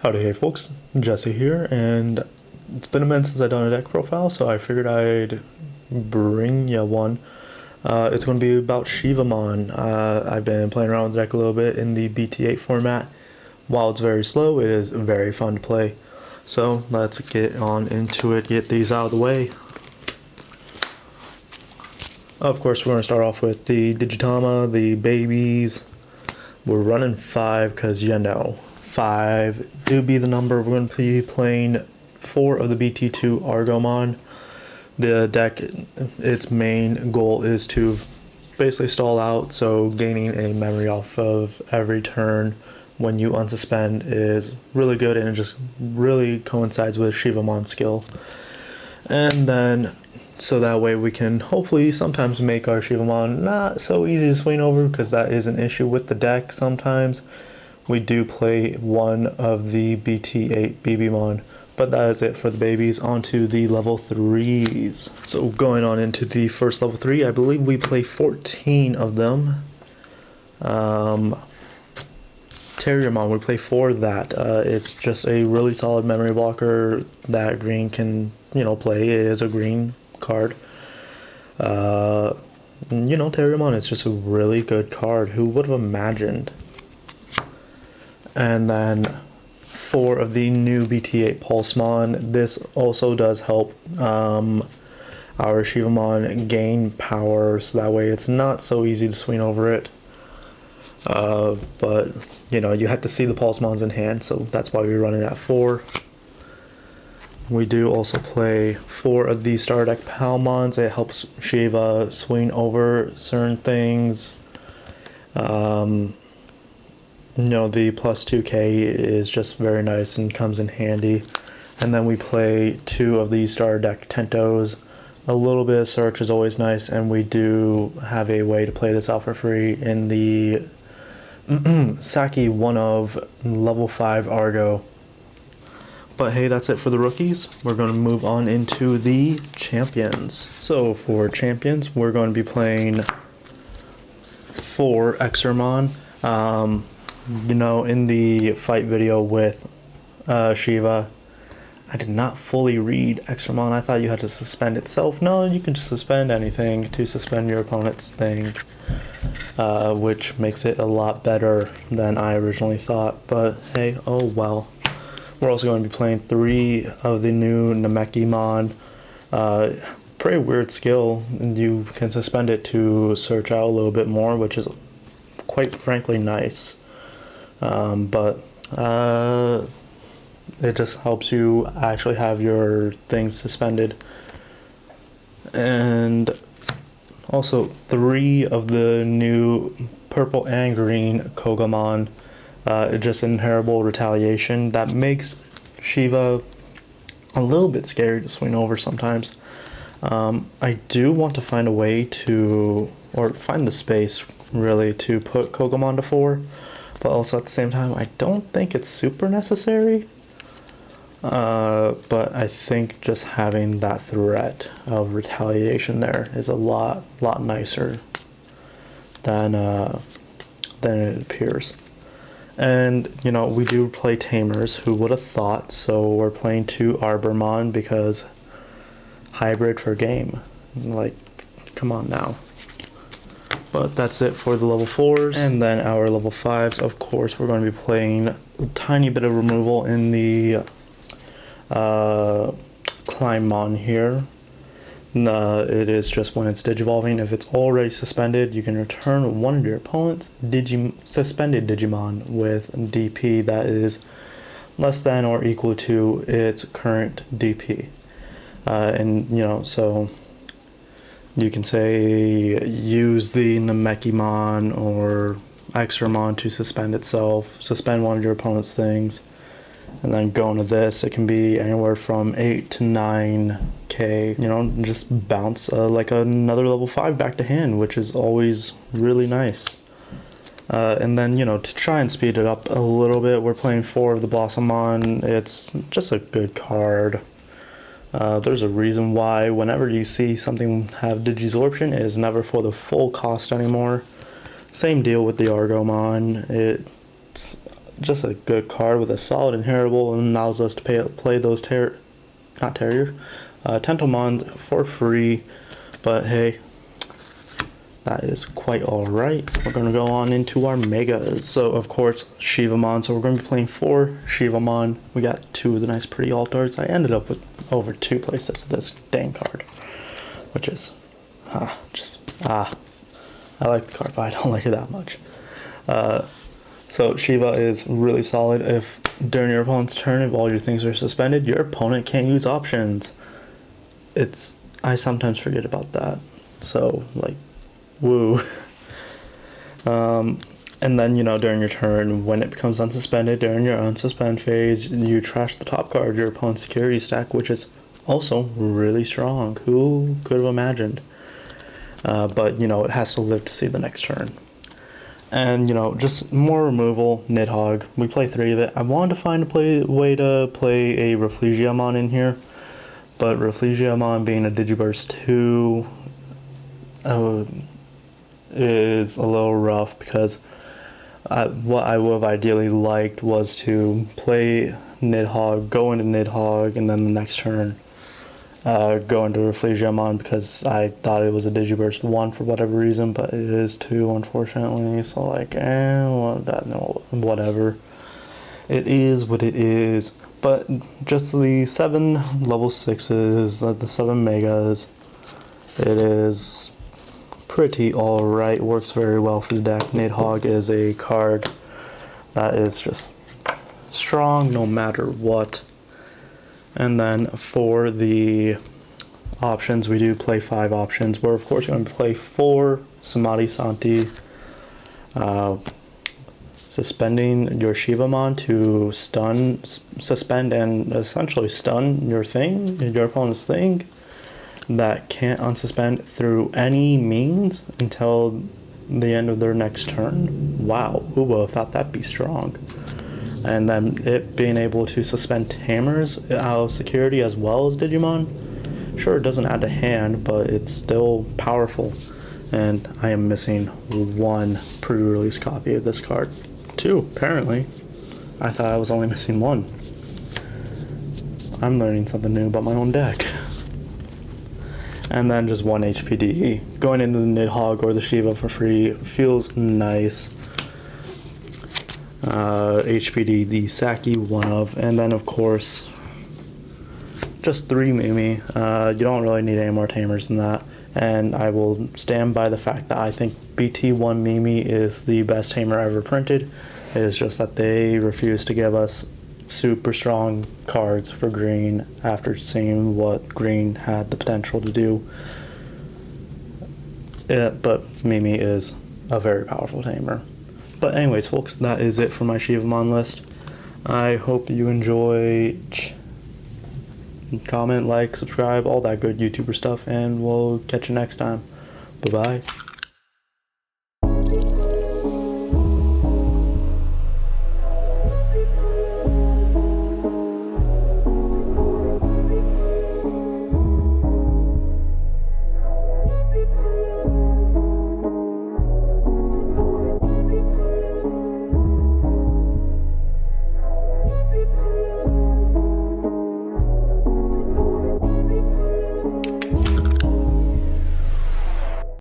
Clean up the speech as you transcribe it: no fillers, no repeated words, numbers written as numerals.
Howdy, hey folks, Jesse here, and it's been a minute since I've done a deck profile, so I figured I'd bring ya one. It's going to be about Shivamon. I've been playing around with the deck a little bit in the BT8 format. While it's very slow, it is very fun to play. So let's get on into it, get these out of the way. Of course, we're going to start off with the Digitama, the babies. We're running 5 because you know, 5 do be the number. We're going to be playing 4 of the BT2 Argomon. The deck, its main goal is to basically stall out, so gaining a memory off of every turn when you unsuspend is really good, and it just really coincides with Shivamon's skill. And then, so that way we can hopefully sometimes make our Shivamon not so easy to swing over, because that is an issue with the deck sometimes. We do play one of the BT8 BBmon, but that is it for the babies. On to the level 3s. So going on into the first level 3, I believe we play 14 of them. Terriermon, we play 4 of that. It's just a really solid memory blocker that green can, play. It is a green card. Terriermon is just a really good card. Who would have imagined? And then 4 of the new BT8 Pulsemon. This also does help our Shivamon gain power, so that way it's not so easy to swing over it. But you have to see the Pulsemons in hand, so that's why we're running at 4. We do also play 4 of the Star Deck Palmons. It helps Shiva swing over certain things. The plus 2k is just very nice and comes in handy. And then we play 2 of these Star Deck Tentos. A little bit of search is always nice, and we do have a way to play this out for free in the Saki 1 of level 5 Argo. But hey, that's it for the rookies. We're going to move on into the champions. So for champions, we're going to be playing 4 Exermon. In the fight video with Shiva, I did not fully read Exermon. I thought you had to suspend itself. No, you can just suspend anything to suspend your opponent's thing, which makes it a lot better than I originally thought. But hey, oh well. We're also going to be playing 3 of the new Namekimon. Pretty weird skill, and you can suspend it to search out a little bit more, which is quite frankly nice. But it just helps you actually have your things suspended. And also 3 of the new purple and green Kogamon. Just inheritable retaliation that makes Shiva a little bit scary to swing over sometimes. I do want to find a way to, or find the space really, to put Kogamon to 4, but also at the same time I don't think it's super necessary. But I think just having that threat of retaliation there is a lot nicer than it appears. And we do play Tamers. Who would have thought? So we're playing 2 Arbormon because hybrid for game. Like, come on now. But that's it for the level 4s. And then our level 5s, of course, we're going to be playing a tiny bit of removal in the Climbmon here. It is just when it's digivolving. If it's already suspended, you can return one of your opponent's suspended Digimon with DP that is less than or equal to its current DP. So you can say use the Namekimon or Exermon to suspend itself, suspend one of your opponent's things, and then go into this. It can be anywhere from 8 to 9k, just bounce like another level 5 back to hand, which is always really nice. And then, to try and speed it up a little bit, we're playing 4 of the Blossomon. It's just a good card. There's a reason why whenever you see something have Digisorption, it is never for the full cost anymore. Same deal with the Argomon. It's just a good card with a solid inheritable and allows us to play those Tentomons for free. But hey, that is quite alright. We're going to go on into our Megas. So, of course, Shivamon. So, we're going to be playing 4 Shivamon. We got 2 of the nice pretty altars. I ended up with over 2 playsets of this dang card. Which is, I like the card, but I don't like it that much. So, Shiva is really solid. If during your opponent's turn, if all your things are suspended, your opponent can't use options. I sometimes forget about that. So, like, woo. And then, during your turn, when it becomes unsuspended, during your unsuspend phase, you trash the top card of your opponent's security stack, which is also really strong. Who could have imagined? But, it has to live to see the next turn. And, just more removal, Nidhogg. We play 3 of it. I wanted to find a way to play a Reflegiamon in here, but Reflegiamon being a Digiburst 2 is a little rough, because what I would have ideally liked was to play Nidhogg, go into Nidhogg, and then the next turn go into Reflegiamon, because I thought it was a Digiburst 1 for whatever reason, but it is 2, unfortunately. So, like, whatever. It is what it is. But just the 7 level 6s, the 7 Megas, it is pretty alright. Works very well for the deck. Nidhogg is a card that is just strong no matter what. And then for the options, we do play 5 options. We're of course going to play 4 Samadhi Santi, suspending your Shivamon to suspend and essentially stun your opponent's thing that can't unsuspend through any means until the end of their next turn. Wow, who would have thought that'd be strong? And then it being able to suspend Tamers out of security as well as Digimon. Sure, it doesn't add to hand, but it's still powerful. And I am missing 1 pre-release copy of this card. 2, apparently. I thought I was only missing 1. I'm learning something new about my own deck. And then just 1 HPD. Going into the Nidhogg or the Shiva for free feels nice. HPD, the Saki one of, and then of course just 3 Mimi. You don't really need any more Tamers than that, and I will stand by the fact that I think BT1 Mimi is the best Tamer ever printed. It is just that they refuse to give us super strong cards for green after seeing what green had the potential to do. But Mimi is a very powerful Tamer. But anyways, folks, that is it for my Shivamon list. I hope you enjoy. Comment, like, subscribe, all that good YouTuber stuff, and we'll catch you next time. Bye-bye.